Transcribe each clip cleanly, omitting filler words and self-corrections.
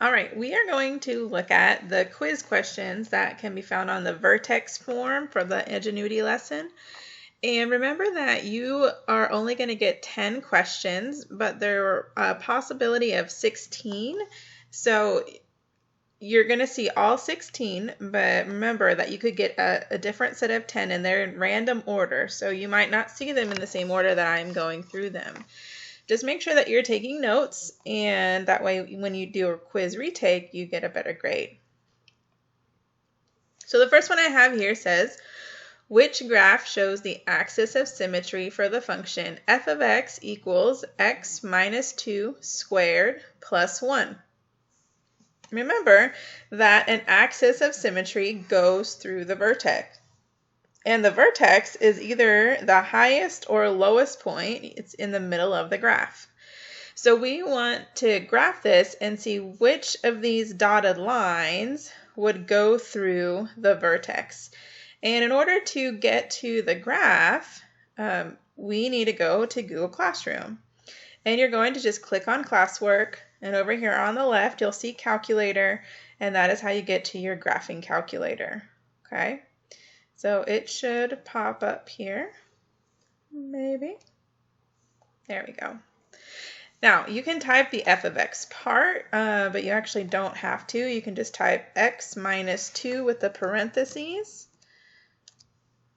All right, we are going to look at the quiz questions that can be found on the Vertex form for the Ingenuity lesson. And remember that you are only going to get 10 questions, but there are a possibility of 16. So you're going to see all 16, but remember that you could get a different set of 10 and they're in random order. So you might not see them in the same order that I'm going through them. Just make sure that you're taking notes, and that way when you do a quiz retake, you get a better grade. So the first one I have here says, which graph shows the axis of symmetry for the function f of x equals x minus 2 squared plus 1? Remember that an axis of symmetry goes through the vertex. And the vertex is either the highest or lowest point. It's in the middle of the graph. So we want to graph this and see which of these dotted lines would go through the vertex. And in order to get to the graph, we need to go to Google Classroom. And you're going to just click on classwork. And over here on the left, you'll see calculator. And that is how you get to your graphing calculator. Okay. So it should pop up here, maybe. There we go. Now, you can type the f of x part, but you actually don't have to. You can just type x minus 2 with the parentheses,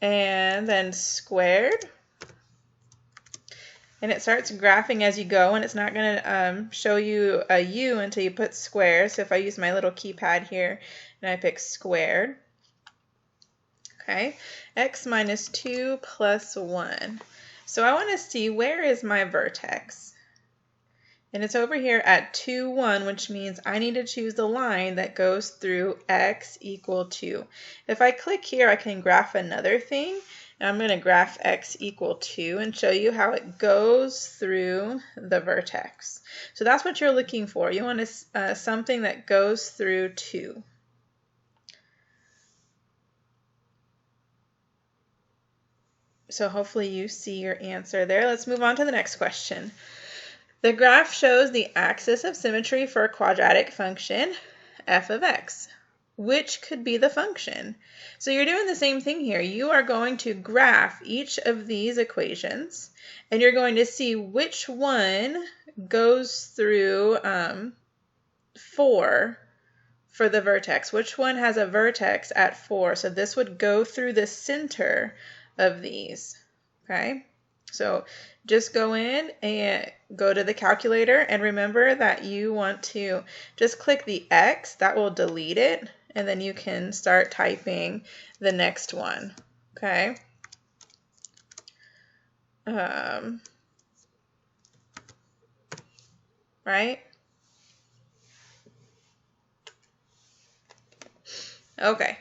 and then squared. And it starts graphing as you go, and it's not going to show you a u until you put square. So if I use my little keypad here, and I pick squared, okay, x minus 2 plus 1. So I want to see, where is my vertex? And it's over here at 2, 1, which means I need to choose the line that goes through x equal 2. If I click here, I can graph another thing. And I'm going to graph x equal 2 and show you how it goes through the vertex. So that's what you're looking for. You want something that goes through 2. So hopefully you see your answer there. Let's move on to the next question. The graph shows the axis of symmetry for a quadratic function, f of x. Which could be the function? So you're doing the same thing here. You are going to graph each of these equations, and you're going to see which one goes through 4 for the vertex. Which one has a vertex at 4? So this would go through the center of these, okay? So just go in and go to the calculator, and remember that you want to just click the X, that will delete it, and then you can start typing the next one, okay? Right? Okay.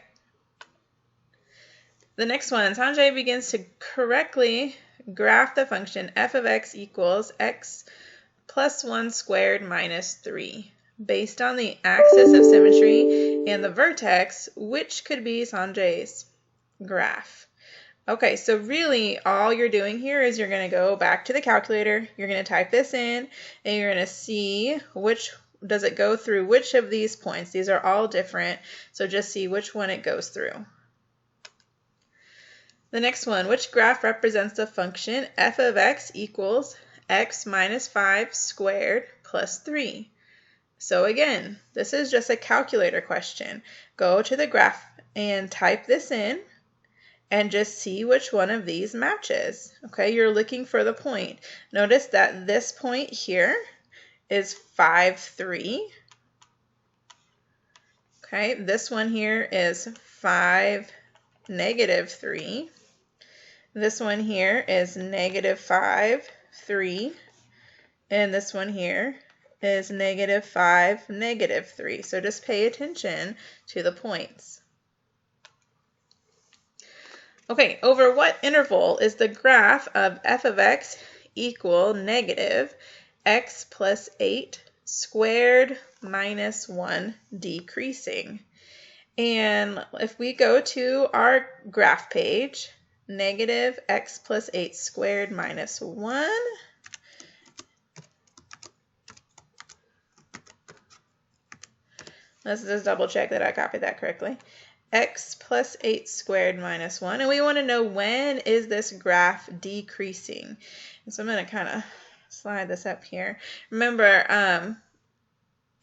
The next one, Sanjay begins to correctly graph the function f of x equals x plus 1 squared minus 3. Based on the axis of symmetry and the vertex, which could be Sanjay's graph? Okay, so really all you're doing here is you're going to go back to the calculator, you're going to type this in, and you're going to see which does it go through which of these points. These are all different, so just see which one it goes through. The next one, which graph represents the function f of x equals x minus 5 squared plus 3? So again, this is just a calculator question. Go to the graph and type this in and just see which one of these matches. Okay, you're looking for the point. Notice that this point here is 5, 3. Okay, this one here is 5, negative 3. This one here is negative 5, 3. And this one here is negative 5, negative 3. So just pay attention to the points. Okay, over what interval is the graph of f of x equal negative x plus 8 squared minus 1 decreasing? And if we go to our graph page, negative x plus 8 squared minus 1, Let's just double check that I copied that correctly. X plus 8 squared minus 1. And we want to know, when is this graph decreasing? And so I'm going to kind of slide this up here. Remember,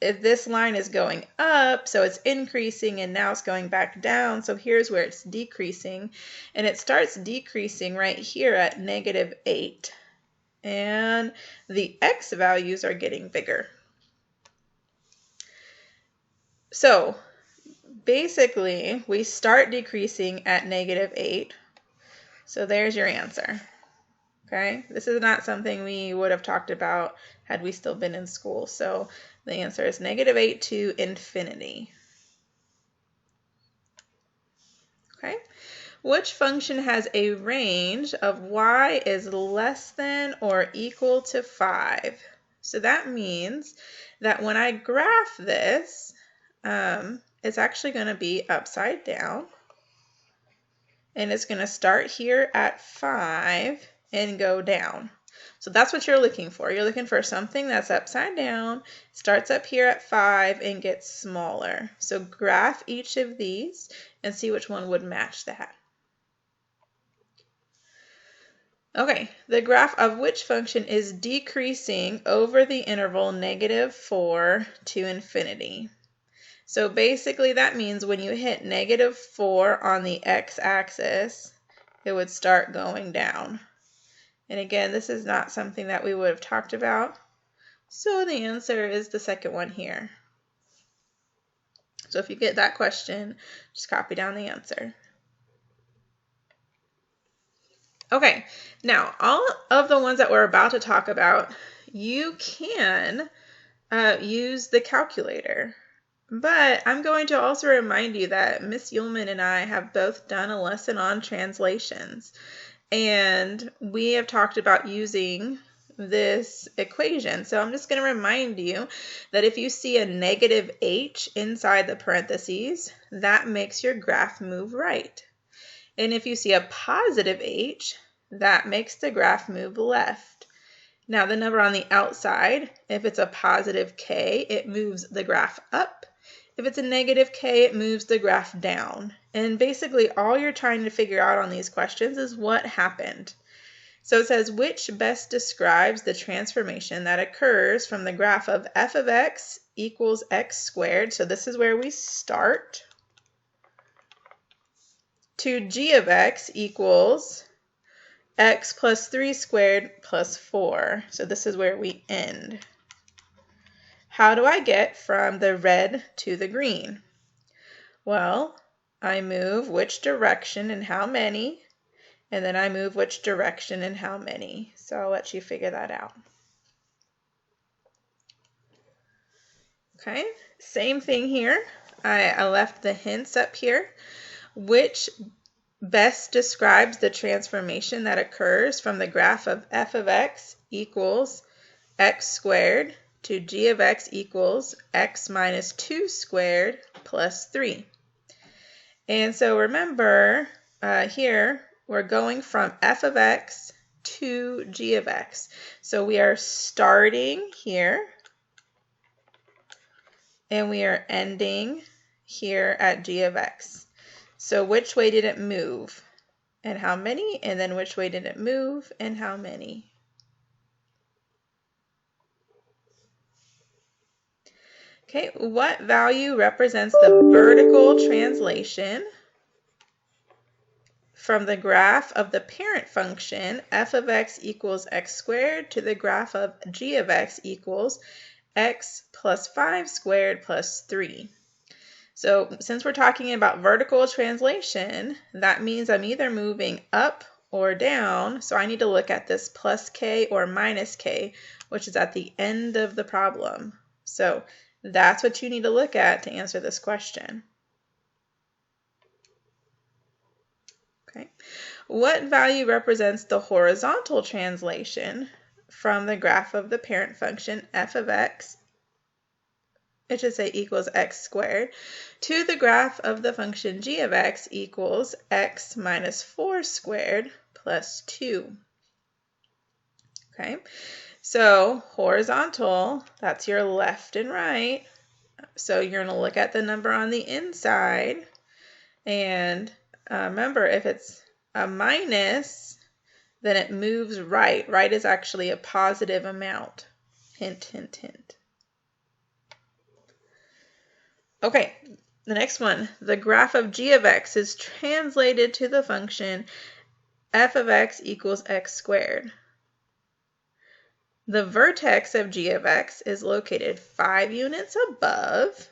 if this line is going up, so it's increasing, and now it's going back down. So here's where it's decreasing. And it starts decreasing right here at -8. And the x values are getting bigger. So basically, we start decreasing at -8. So there's your answer. Okay, this is not something we would have talked about had we still been in school. So the answer is -8 to infinity. Okay, which function has a range of y is less than or equal to 5? So that means that when I graph this, it's actually going to be upside down. And it's going to start here at 5 and go down. So that's what you're looking for. You're looking for something that's upside down, starts up here at 5 and gets smaller. So graph each of these and see which one would match that. Okay, the graph of which function is decreasing over the interval -4 to infinity. So basically that means when you hit -4 on the x-axis, it would start going down. And again, this is not something that we would have talked about. So the answer is the second one here. So if you get that question, just copy down the answer. Okay, now all of the ones that we're about to talk about, you can use the calculator. But I'm going to also remind you that Miss Ullman and I have both done a lesson on translations. And we have talked about using this equation. So I'm just going to remind you that if you see a -h inside the parentheses, that makes your graph move right. And if you see a positive h, that makes the graph move left. Now the number on the outside, if it's a positive k, it moves the graph up. If it's a -k, it moves the graph down. And basically all you're trying to figure out on these questions is what happened. So it says, which best describes the transformation that occurs from the graph of f of x equals x squared, so this is where we start, to g of x equals x plus 3 squared plus 4. So this is where we end. How do I get from the red to the green? Well, I move which direction and how many, and then I move which direction and how many. So I'll let you figure that out. Okay, same thing here. I left the hints up here. Which best describes the transformation that occurs from the graph of f of x equals x squared to g of x equals x minus 2 squared plus 3. And so remember, here we're going from f of x to g of x. So we are starting here and we are ending here at g of x. So which way did it move and how many? And then which way did it move and how many? Okay, what value represents the vertical translation from the graph of the parent function f of x equals x squared to the graph of g of x equals x plus 5 squared plus 3? So since we're talking about vertical translation, that means I'm either moving up or down. So I need to look at this plus k or minus k, which is at the end of the problem. So that's what you need to look at to answer this question. Okay. What value represents the horizontal translation from the graph of the parent function f of x, it should say equals x squared, to the graph of the function g of x equals x minus 4 squared plus 2? Okay, so horizontal, that's your left and right. So you're going to look at the number on the inside, and remember, if it's a minus, then it moves right. Right is actually a positive amount. Hint, hint, hint. Okay, the next one. The graph of g of x is translated to the function f of x equals x squared. The vertex of g of x is located 5 units above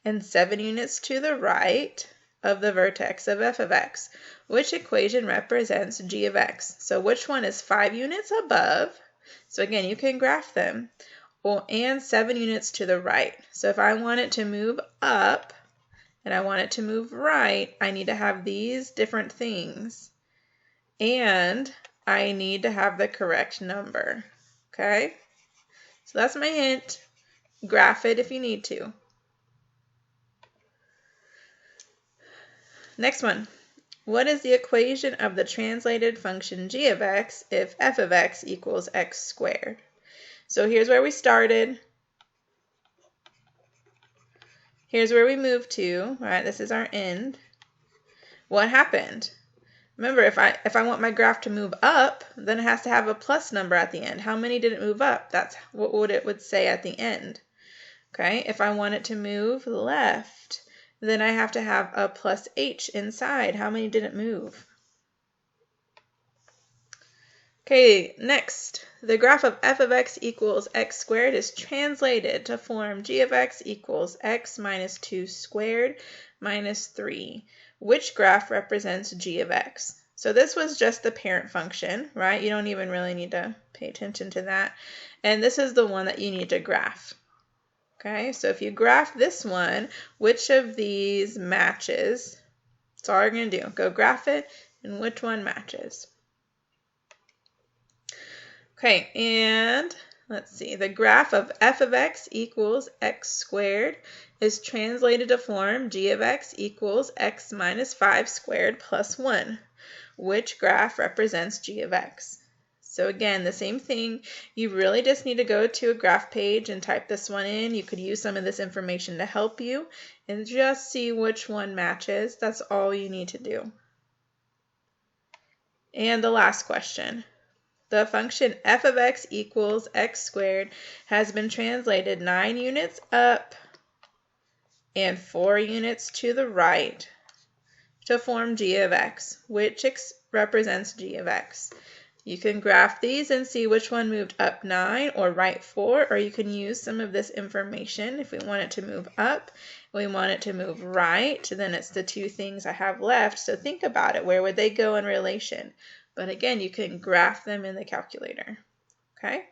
and 7 units to the right of the vertex of f of x. Which equation represents g of x? So which one is 5 units above? So again, you can graph them. And 7 units to the right. So if I want it to move up and I want it to move right, I need to have these different things. And I need to have the correct number. Okay? So that's my hint. Graph it if you need to. Next one. What is the equation of the translated function g of x if f of x equals x squared? So here's where we started. Here's where we moved to, right? This is our end. What happened? Remember, if I want my graph to move up, then it has to have a plus number at the end. How many did it move up? That's what it would say at the end. Okay, if I want it to move left, then I have to have a plus h inside. How many did it move? Okay, next, the graph of f of x equals x squared is translated to form g of x equals x minus 2 squared minus 3. Which graph represents g of x? So this was just the parent function, right? You don't even really need to pay attention to that. And this is the one that you need to graph. Okay, so if you graph this one, which of these matches? That's all you're going to do. Go graph it, and which one matches? Okay, and let's see. The graph of f of x equals x squared is translated to form g of x equals x minus 5 squared plus 1. Which graph represents g of x? So again, the same thing. You really just need to go to a graph page and type this one in. You could use some of this information to help you and just see which one matches. That's all you need to do. And the last question. The function f of x equals x squared has been translated 9 units up and 4 units to the right to form g of x, which represents g of x. You can graph these and see which one moved up 9 or right 4, or you can use some of this information. If we want it to move up, we want it to move right, then it's the two things I have left. So think about it. Where would they go in relation? But again, you can graph them in the calculator. Okay?